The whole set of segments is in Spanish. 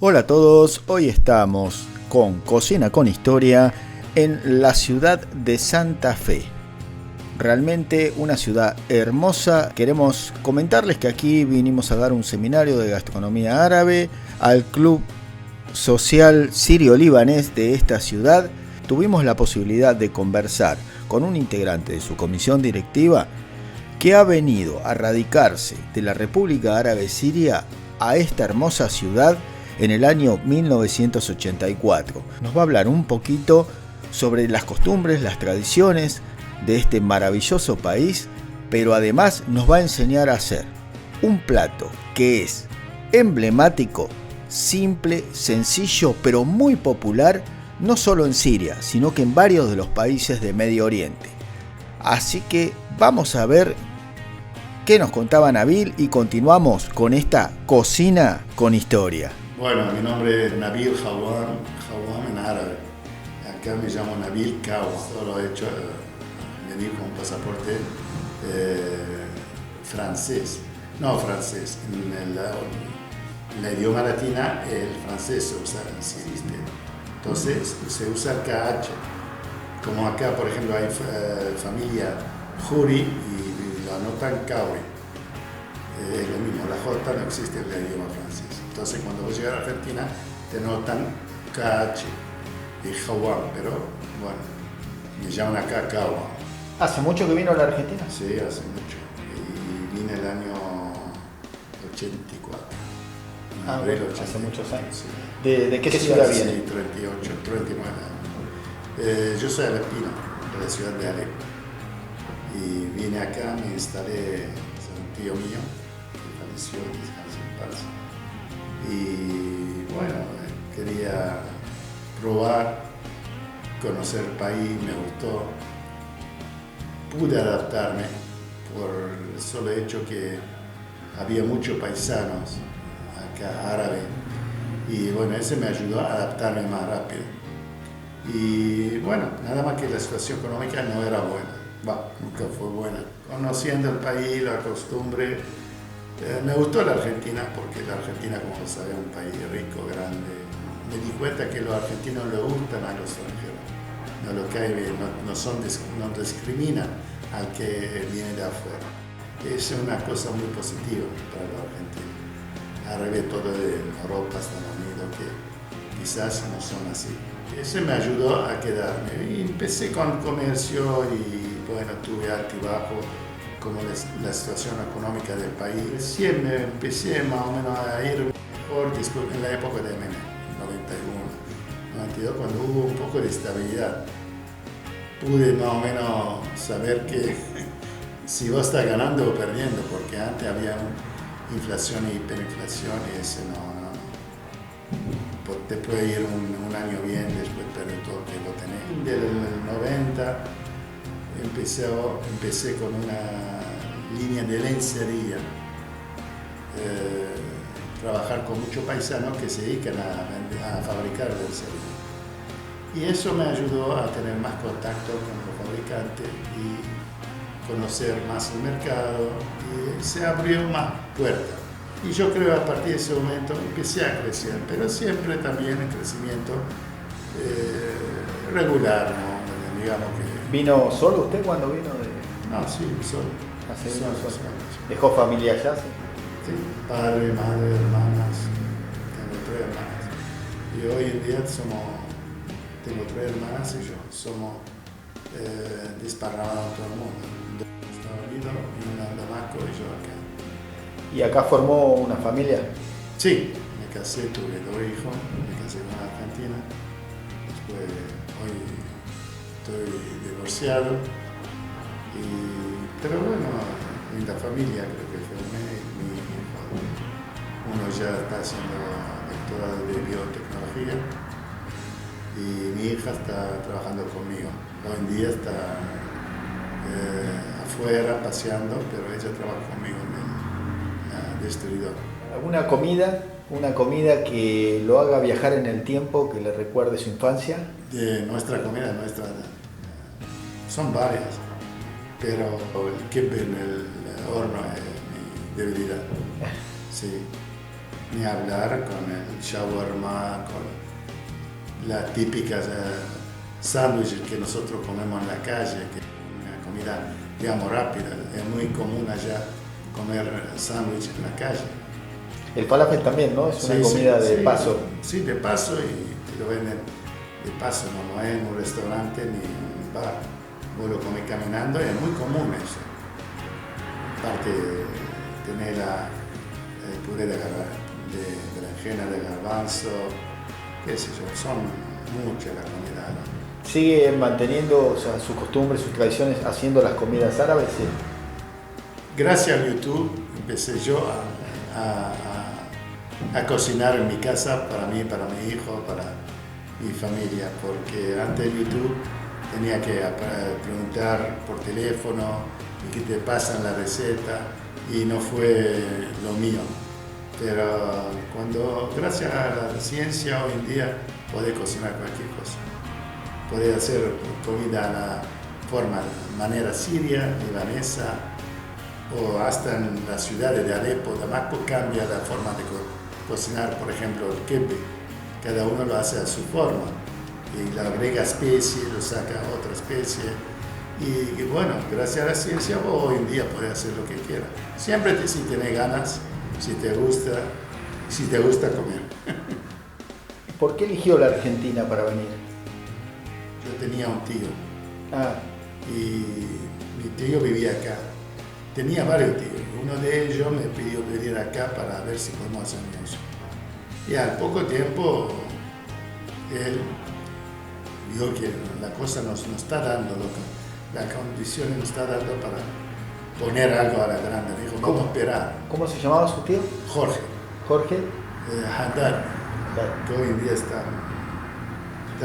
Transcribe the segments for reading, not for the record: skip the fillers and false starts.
Hola a todos, hoy estamos con Cocina con Historia en la ciudad de Santa Fe. Realmente una ciudad hermosa. Queremos comentarles que aquí vinimos a dar un seminario de gastronomía árabe al Club Social Sirio-Libanés de esta ciudad. Tuvimos la posibilidad de conversar con un integrante de su comisión directiva que ha venido a radicarse de la República Árabe Siria a esta hermosa ciudad en el año 1984. Nos va a hablar un poquito sobre las costumbres, las tradiciones de este maravilloso país, pero además nos va a enseñar a hacer un plato que es emblemático, simple, sencillo, pero muy popular, no solo en Siria, sino que en varios de los países de Medio Oriente. Así que vamos a ver qué nos contaba Nabil y continuamos con esta Cocina con Historia. Bueno, mi nombre es Nabil Khawam en árabe. Acá me llamo Nabil Kawa. Solo he hecho venir con pasaporte francés. No francés. En la idioma latina el francés se usa así, ¿viste? Entonces se usa el KH. Como acá, por ejemplo, hay familia Juri y lo anotan Kawi. Es lo mismo, la J no existe en el idioma francés. Entonces cuando vos llegas a Argentina te notan KH y Khawam, pero bueno, me llaman acá Kawa. ¿Hace mucho que vino a la Argentina? Sí, hace mucho. Y vine el año 84. Abril 84. Hace muchos años. Sí. ¿De qué ciudad viene? Sí, 38, 39 años. Yo soy alepino, de la ciudad de Alep. Y vine acá, me instalé, es un tío mío, que falleció, descanso en paz. Y bueno, quería probar, conocer el país, me gustó. Pude adaptarme por el solo hecho que había muchos paisanos acá árabes. Y bueno, ese me ayudó a adaptarme más rápido. Y bueno, nada más que la situación económica no era buena. Nunca fue buena. Conociendo el país, la costumbre, me gustó la Argentina porque la Argentina, como sabe, es un país rico, grande. Me di cuenta que los argentinos le gustan a los extranjeros, no lo cae bien, no discriminan al que viene de afuera. Es una cosa muy positiva para los argentinos. Al revés, todo de Europa, Estados Unidos, que quizás no son así. Eso me ayudó a quedarme. Y empecé con comercio y bueno, tuve alto y bajo, como la situación económica del país. Recién me empecé más o menos a ir mejor después en la época de Menem, 91, 92, cuando hubo un poco de estabilidad. Pude más o menos saber que si vos estás ganando o perdiendo, porque antes había inflación e hiperinflación y ese no. Te puede ir un año bien, después perder todo lo que lo tenés. Del 90 empecé con una línea de lencería, trabajar con muchos paisanos que se dedican a fabricar lencería. Y eso me ayudó a tener más contacto con los fabricantes y conocer más el mercado y se abrió más puertas. Y yo creo que a partir de ese momento empecé a crecer, pero siempre también en crecimiento regular, ¿no? Digamos que... ¿Vino solo usted cuando vino? No, sí, solo. Solo. ¿Dejó familia allá? Sí, padre, madre, hermanas, tengo 3 hermanas. Y hoy en día tengo 3 hermanas y yo, somos desparramados todo el mundo. 2 en Estados Unidos y una en Damasco y yo acá. ¿Y acá formó una familia? Sí, me casé, tuve 2 hijos, me casé con una argentina. Después, hoy estoy divorciado. Pero bueno, linda familia, creo que formé. Mi hijo, uno ya está haciendo doctorado de biotecnología y mi hija está trabajando conmigo. Hoy en día está afuera paseando, pero ella trabaja conmigo en el distribuidor. ¿Alguna comida que lo haga viajar en el tiempo, que le recuerde su infancia? De nuestra comida, son varias, pero el kibbeh en el horno es mi debilidad. Sí. Ni hablar con el shawarma, con las típicas sándwiches que nosotros comemos en la calle, que es una comida, digamos, rápida. Es muy común allá comer sándwiches en la calle. El falafel también, ¿no? Es una comida de paso. Sí, de paso, y te lo venden de paso, no es en un restaurante ni en un bar. Vos lo comes caminando y es muy común eso. Aparte, tener el puré de berenjena, de garbanzo, qué sé yo, son muchas las comidas, ¿no? ¿Sigue manteniendo, o sea, sus costumbres, sus tradiciones, haciendo las comidas árabes? Sí. Gracias a YouTube empecé yo a cocinar en mi casa para mí, para mi hijo, para mi familia, porque antes de YouTube tenía que preguntar por teléfono y que te pasan la receta, y no fue lo mío. Pero gracias a la ciencia hoy en día podés cocinar cualquier cosa. Podés hacer comida a la manera siria, libanesa, o hasta en las ciudades de Alepo, Damasco, cambia la forma de cocinar, por ejemplo, el kebbe. Cada uno lo hace a su forma y le agrega especies, lo saca a otra especie. Y bueno, gracias a la ciencia vos hoy en día podés hacer lo que quieras. Siempre si tenés ganas, si te gusta comer. ¿Por qué eligió la Argentina para venir? Yo tenía un tío. Ah. Y mi tío vivía acá. Tenía varios tíos. Uno de ellos me pidió venir acá para ver si podemos hacer negocio. Y al poco tiempo, él vio que la cosa nos está dando, la condición nos está dando para poner algo a la grande. Me dijo, vamos a esperar. ¿Cómo se llamaba su tío? Jorge. Jorge. Haddad, que hoy en día está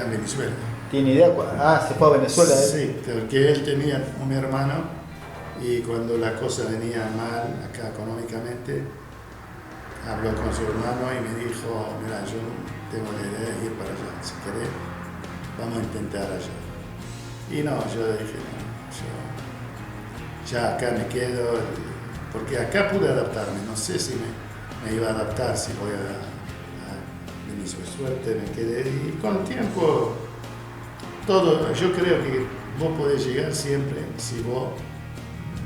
en Venezuela. ¿Tiene idea? Ah, se fue a Venezuela. Sí, porque él tenía un hermano y cuando la cosa venía mal acá económicamente, habló con su hermano y me dijo, mira, yo tengo la idea de ir para allá, si querés, vamos a intentar allá. Y no, yo dije, no, yo ya acá me quedo, porque acá pude adaptarme, no sé si me iba a adaptar, si voy a Venezuela. Suerte me quedé y con el tiempo, todo, yo creo que vos podés llegar siempre si vos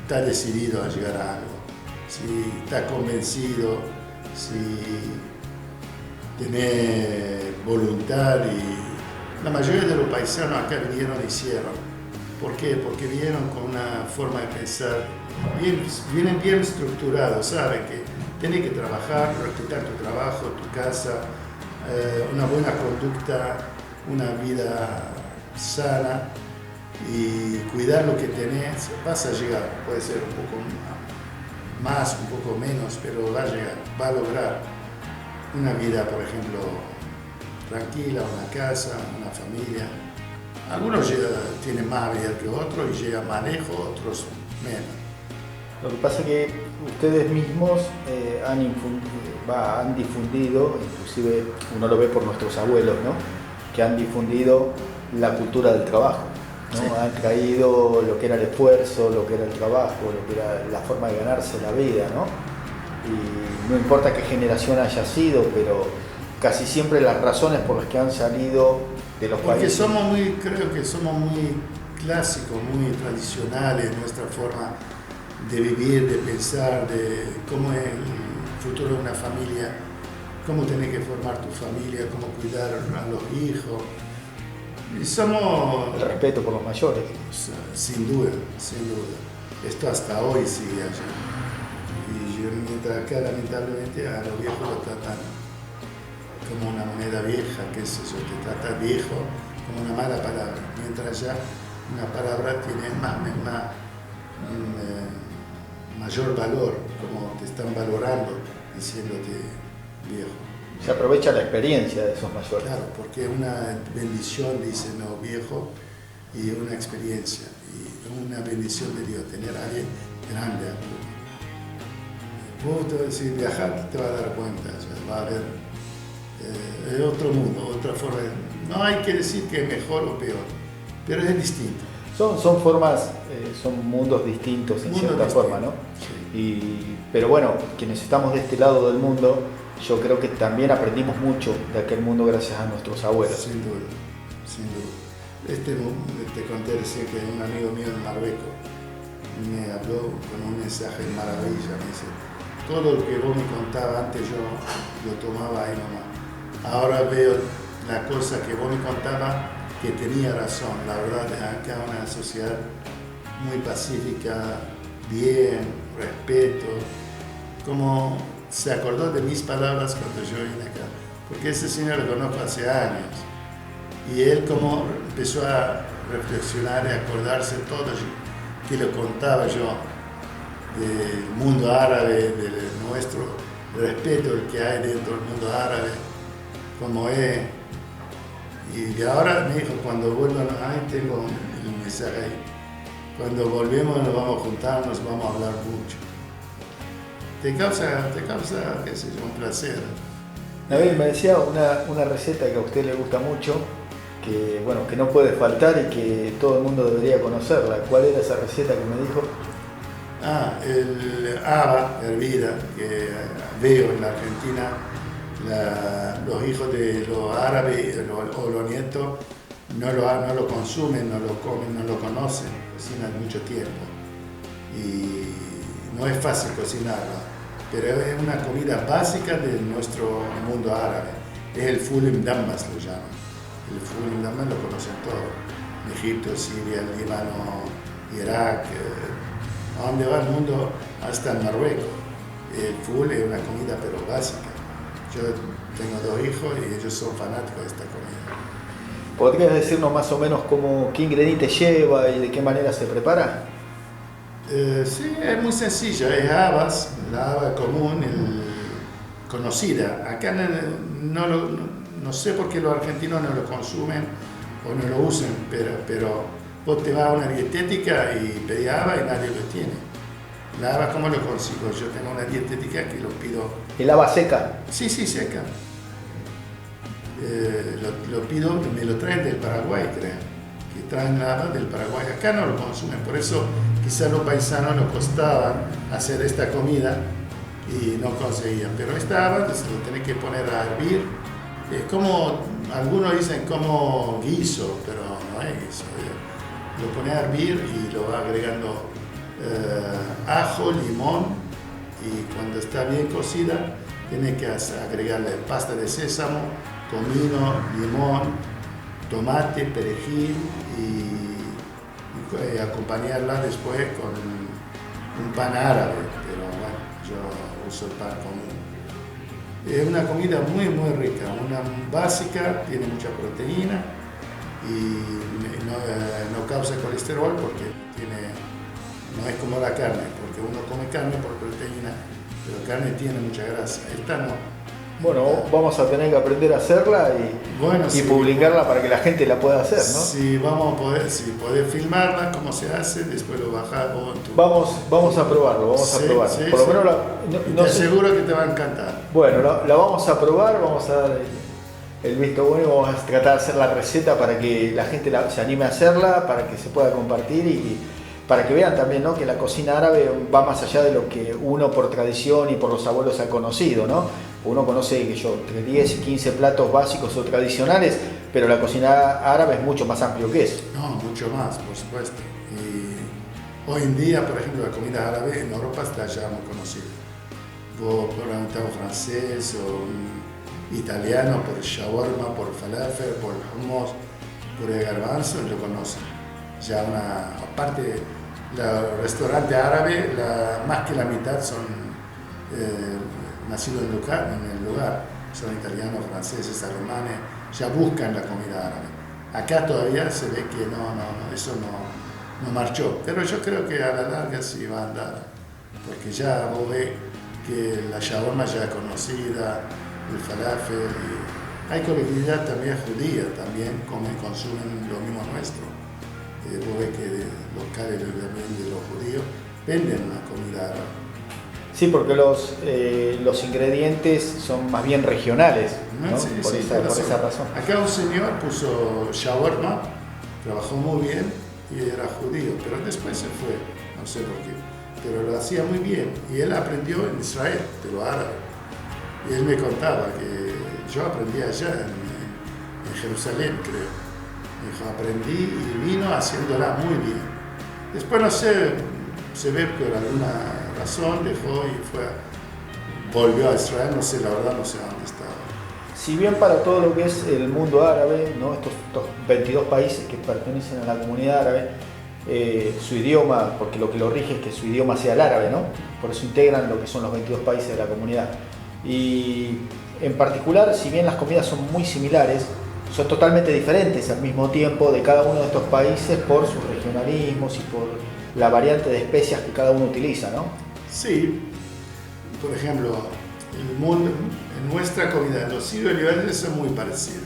estás decidido a llegar a algo, si estás convencido, si tenés voluntad. Y la mayoría de los paisanos acá vinieron y hicieron. ¿Por qué? Porque vinieron con una forma de pensar, vienen bien estructurados, saben que tenés que trabajar, respetar tu trabajo, tu casa, una buena conducta, una vida sana y cuidar lo que tenés. Vas a llegar, puede ser un poco más, un poco menos, pero va a llegar, va a lograr una vida, por ejemplo, tranquila, una casa, una familia. Algunos tienen más habilidad que otros y llegan más lejos, otros menos. Lo que pasa es que ustedes mismos han difundido, inclusive uno lo ve por nuestros abuelos, ¿no? Que han difundido la cultura del trabajo, ¿no? Sí. Han traído lo que era el esfuerzo, lo que era el trabajo, lo que era la forma de ganarse la vida, ¿no? Y no importa qué generación haya sido, pero casi siempre las razones por las que han salido de los países. Porque creo que somos muy clásicos, muy tradicionales en nuestra forma de vivir, de pensar, de cómo es el futuro de una familia, cómo tenés que formar tu familia, cómo cuidar a los hijos. Y somos... El respeto por los mayores. Sin duda, sin duda. Esto hasta hoy sigue allá. Y yo, mientras acá lamentablemente a los viejos lo tratan como una moneda vieja, qué sé yo, te trata viejo como una mala palabra. Mientras allá una palabra tiene mayor valor, como te están valorando diciéndote viejo. Se aprovecha la experiencia de esos mayores. Claro, porque una bendición, dice no viejo, y una experiencia, y una bendición de Dios, tener a alguien grande a tu. Vos, si viajar, te vas a dar cuenta, o sea, va a haber otro mundo, otra forma. No hay que decir que es mejor o peor, pero es distinto. Son formas, son mundos distintos en cierta forma, ¿no? Sí. Pero bueno, quienes estamos de este lado del mundo, yo creo que también aprendimos mucho de aquel mundo gracias a nuestros abuelos. Sin duda, sin duda. Te conté recién que un amigo mío en Marruecos me habló con un mensaje de maravilla. Me dice, todo lo que vos me contabas antes yo lo tomaba ahí nomás. Ahora veo la cosa que vos me contabas que tenía razón. La verdad, acá una sociedad muy pacífica, bien, respeto. Como se acordó de mis palabras cuando yo vine acá. Porque ese señor lo conozco hace años. Y él como empezó a reflexionar y acordarse todo que le contaba yo del mundo árabe, de nuestro respeto que hay dentro del mundo árabe, como es. Y ahora me dijo, cuando vuelvan, ahí tengo un mensaje ahí, cuando volvemos nos vamos a juntar, nos vamos a hablar mucho. Te causa, qué sé yo, un placer. Nabil me decía una receta que a usted le gusta mucho, que bueno, que no puede faltar y que todo el mundo debería conocerla. ¿Cuál era esa receta que me dijo? El haba hervida, que veo en la Argentina, los hijos de los árabes o los nietos no lo consumen, no lo comen, no lo conocen, cocinan mucho tiempo. Y no es fácil cocinarla, pero es una comida básica de nuestro mundo árabe. Es el ful mdammas, lo llaman. El ful mdammas lo conocen todos. Egipto, Siria, Líbano, Irak, a donde va el mundo, hasta en Marruecos. El ful es una comida pero básica. Yo tengo 2 hijos y ellos son fanáticos de esta comida. ¿Podrías decirnos más o menos qué ingredientes lleva y de qué manera se prepara? Sí, es muy sencilla, es habas, la haba común, conocida. Acá no sé por qué los argentinos no lo consumen o no lo usan, pero vos te vas a una dietética y pedís haba y nadie lo tiene. La haba, ¿cómo lo consigo? Yo tengo una dietética que lo pido. ¿El haba seca? Sí, seca. Lo pido, me lo traen del Paraguay, creo. Que traen haba del Paraguay. Acá no lo consumen, por eso quizás los paisanos nos costaba hacer esta comida y no conseguían. Pero esta haba se lo tenés que poner a hervir. Es como, algunos dicen como guiso, pero no es guiso. Lo pones a hervir y lo vas agregando ajo, limón, y cuando está bien cocida tienes que agregarle pasta de sésamo, comino, limón, tomate, perejil y acompañarla después con un pan árabe, pero bueno, yo uso el pan común. Es una comida muy rica, una básica, tiene mucha proteína y no causa colesterol porque no es como la carne, porque uno come carne por proteína, pero carne tiene mucha grasa, esta no. Bueno, vamos a tener que aprender a hacerla y sí, publicarla para que la gente la pueda hacer, ¿no? Sí, vamos a poder, si podés filmarla, cómo se hace, después lo bajás vos en tu... Vamos a probarlo, a probarlo. Sí, por lo menos te aseguro que te va a encantar. Bueno, la vamos a probar, vamos a dar el visto bueno y vamos a tratar de hacer la receta para que la gente se anime a hacerla, para que se pueda compartir y para que vean también, ¿no?, que la cocina árabe va más allá de lo que uno por tradición y por los abuelos ha conocido, ¿no? Uno conoce entre 10 y 15 platos básicos o tradicionales, pero la cocina árabe es mucho más amplio que eso. No, mucho más, por supuesto. Y hoy en día, por ejemplo, la comida árabe en Europa está ya muy conocida. Vos preguntás a un francés o un italiano por el shawarma, por el falafel, por el hummus, por el garbanzo, lo conocen. Ya aparte, los restaurantes árabes, más que la mitad son nacidos en el lugar, son italianos, franceses, alemanes, ya buscan la comida árabe. Acá todavía se ve que eso no marchó, pero yo creo que a la larga sí va a andar, porque ya vos ves que la shawarma ya es conocida, el falafel, y hay colectividad también judía, también consumen lo mismo nuestro. Vos ves que locales también de los judíos venden la comida árabe. Sí, porque los ingredientes son más bien regionales, ¿no? Sí, por esa razón. Acá un señor puso shawarma, trabajó muy bien y era judío, pero después se fue, no sé por qué, pero lo hacía muy bien y él aprendió en Israel, de los árabes. Y él me contaba que yo aprendí allá en Jerusalén, creo. Me dijo, aprendí y vino haciéndola muy bien. Después, no sé, se ve por alguna razón, dejó y volvió a Israel, no sé, la verdad no sé dónde estaba. Si bien para todo lo que es el mundo árabe, ¿no? estos 22 países que pertenecen a la comunidad árabe, su idioma, porque lo que lo rige es que su idioma sea el árabe, ¿no? Por eso integran lo que son los 22 países de la comunidad. Y en particular, si bien las comidas son muy similares, son totalmente diferentes al mismo tiempo de cada uno de estos países por sus regionalismos y por la variante de especias que cada uno utiliza, ¿no? Sí, por ejemplo, el mundo, en nuestra comida, los sirios libaneses son muy parecidos.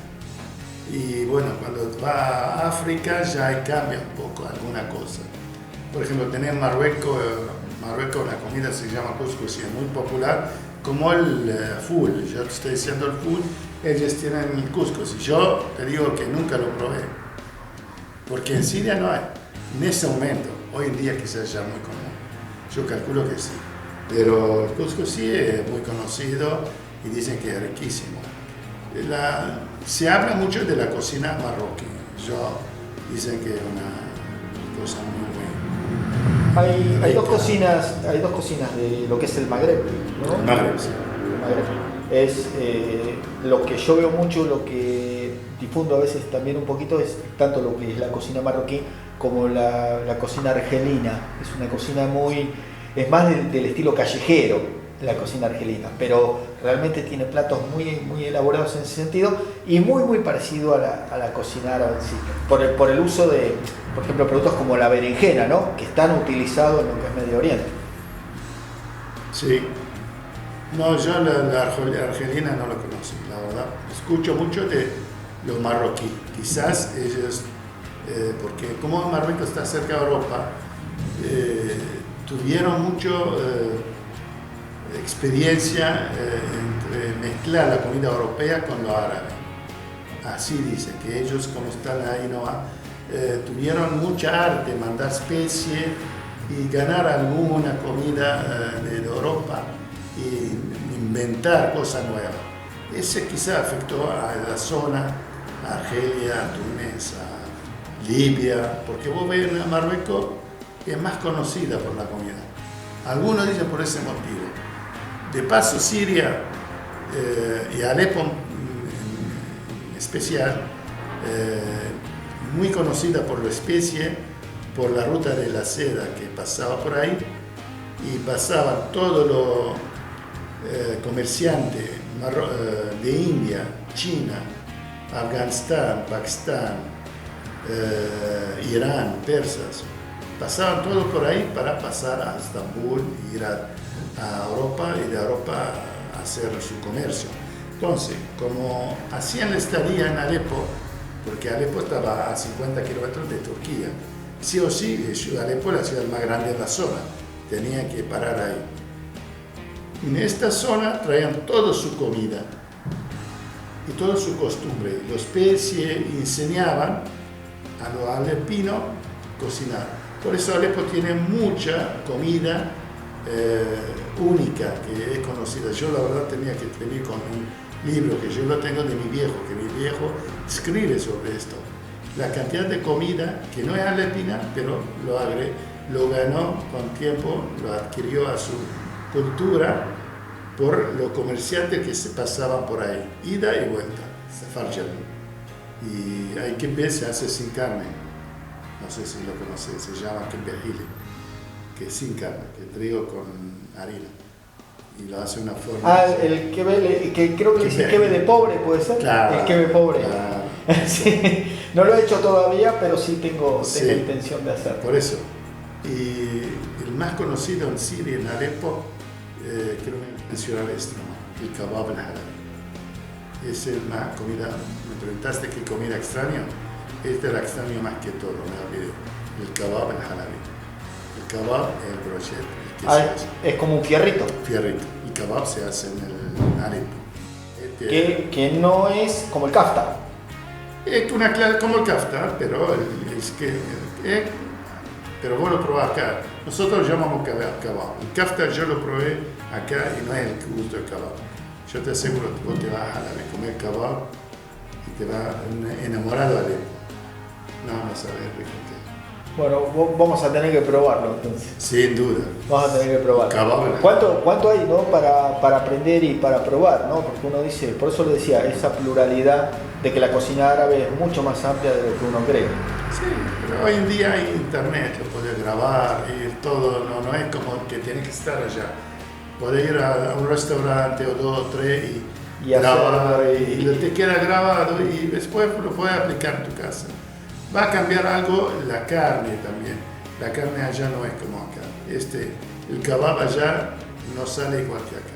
Y bueno, cuando va a África ya cambia un poco alguna cosa. Por ejemplo, tenemos Marruecos, la comida se llama couscous y es muy popular, como el ful. Yo te estoy diciendo el ful, ellos tienen el couscous. Y yo te digo que nunca lo probé, porque en Siria no hay. En ese momento, hoy en día quizás ya muy común. Yo calculo que sí. Pero el couscous sí es muy conocido y dicen que es riquísimo. Se habla mucho de la cocina marroquí. Dicen que es una cosa muy buena. Hay dos cocinas de lo que es el Magreb, ¿no? El Magreb, sí. El Magreb. Es lo que yo veo mucho, lo que difundo a veces también un poquito, es tanto lo que es la cocina marroquí como la cocina argelina. Es una cocina es más del estilo callejero de la cocina argelina, pero realmente tiene platos muy elaborados en ese sentido y muy parecido a la cocina árabe en sí, por el uso de, por ejemplo, productos como la berenjena, ¿no? Que están utilizados en lo que es Medio Oriente. Sí. No, yo la argelina no la conozco, la verdad. Escucho mucho de los marroquíes. Quizás ellos, porque como Marruecos está cerca de Europa, tuvieron mucho experiencia entre mezclar la comida europea con lo árabe. Así dice, que ellos como están ahí tuvieron mucha arte, mandar especies y ganar alguna comida de Europa y inventar cosas nuevas. Ese quizá afectó a la zona, a Argelia, a Túnez, a Libia, porque vos ves en Marruecos que es más conocida por la comida. Algunos dicen por ese motivo. De paso, Siria y Alepo en especial, muy conocida por la especie, por la ruta de la seda que pasaba por ahí, y pasaban todos los comerciantes de India, China, Afganistán, Pakistán, Irán, persas, pasaban todos por ahí para pasar a Estambul, ir a Europa y de Europa a hacer su comercio. Entonces, como hacían la estadía en Alepo, porque Alepo estaba a 50 kilómetros de Turquía, sí o sí, Alepo es la ciudad más grande de la zona, tenían que parar ahí. En esta zona traían toda su comida y toda su costumbre. Los especies enseñaban a los alepinos a cocinar. Por eso Alepo tiene mucha comida única que es conocida. Yo la verdad tenía que venir con un libro que yo lo tengo de mi viejo, que mi viejo escribe sobre esto. La cantidad de comida que no es alepina, pero lo ganó con tiempo, lo adquirió a su cultura por los comerciantes que se pasaban por ahí, ida y vuelta, Safarjal. Y hay que se hace sin carne, no sé si lo conoces, se llama kebehili, que es sin carne, que trigo con harina, y lo hace de una forma... El kebe, que creo que dice kebe de pobre, ¿puede ser? Claro, el kebe pobre. Claro. Sí, no lo he hecho todavía, pero sí tengo intención de hacerlo. Por eso. Y el más conocido en Siria, en Alepo, creo que mencionar esto, ¿no? El kebab al-halabi. Es la comida, me preguntaste qué comida extraño, esta la extraño más que todo, me olvidé. El kebab al-halabi. El kebab es el brochet. Es como un fierrito. Fierrito. El kebab se hace en el Alepo. Que no es como el kafta. Es una clase como el kafta, pero pero vos lo probás acá. Nosotros lo llamamos kebab. El kafta yo lo probé acá y no es el gusto del kebab. yo te aseguro que vos te vas a comer kebab y te vas enamorado de Alepo. No, no sabes rico. Bueno, vamos a tener que probarlo entonces. Sin duda. Vamos a tener que probarlo. ¿Cuánto hay, ¿no? para aprender y para probar, ¿no? Porque uno dice, por eso le decía, esa pluralidad de que la cocina árabe es mucho más amplia de lo que uno cree. Sí, pero hoy en día hay internet, lo puedes grabar y todo, no es como que tienes que estar allá. Puedes ir a un restaurante o 2 o 3 y grabar y te queda grabado y después lo puedes aplicar en tu casa. Va a cambiar algo la carne también. La carne allá no es como acá. El kebab allá no sale igual que acá.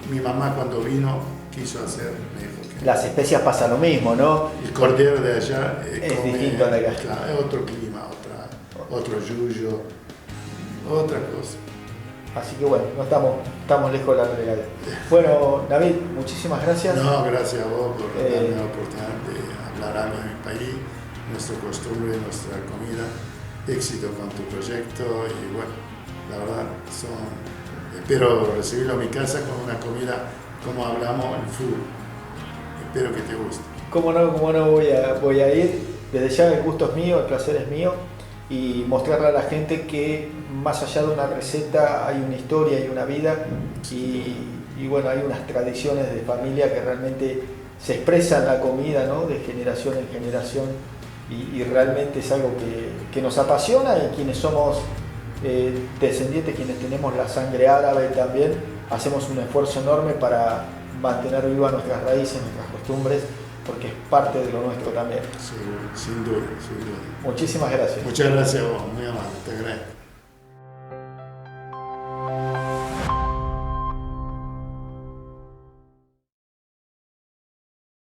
Mi mamá cuando vino quiso hacer, me dijo que las especias pasa lo mismo, ¿no? el cordero de allá es distinto a la de acá. Claro, es otro clima, otro yuyo, otra cosa. Así que bueno, no estamos lejos de la realidad. Bueno, David, muchísimas gracias. No, gracias a vos por darme la oportunidad de hablar algo de mi país, nuestra costumbre, nuestra comida. Éxito con tu proyecto y bueno, la verdad espero recibirlo a mi casa con una comida como hablamos en fútbol. Espero que te guste. Cómo no voy a ir. Desde ya el gusto es mío, el placer es mío y mostrarle a la gente que más allá de una receta hay una historia y una vida y bueno, hay unas tradiciones de familia que realmente se expresan en la comida, ¿no? De generación en generación y realmente es algo que nos apasiona y quienes somos descendientes, quienes tenemos la sangre árabe también, hacemos un esfuerzo enorme para mantener vivas nuestras raíces, nuestras costumbres, porque es parte de lo nuestro también. Sí, sin duda, sin duda. Muchísimas gracias. Muchas gracias a vos, muy amable, te agradezco.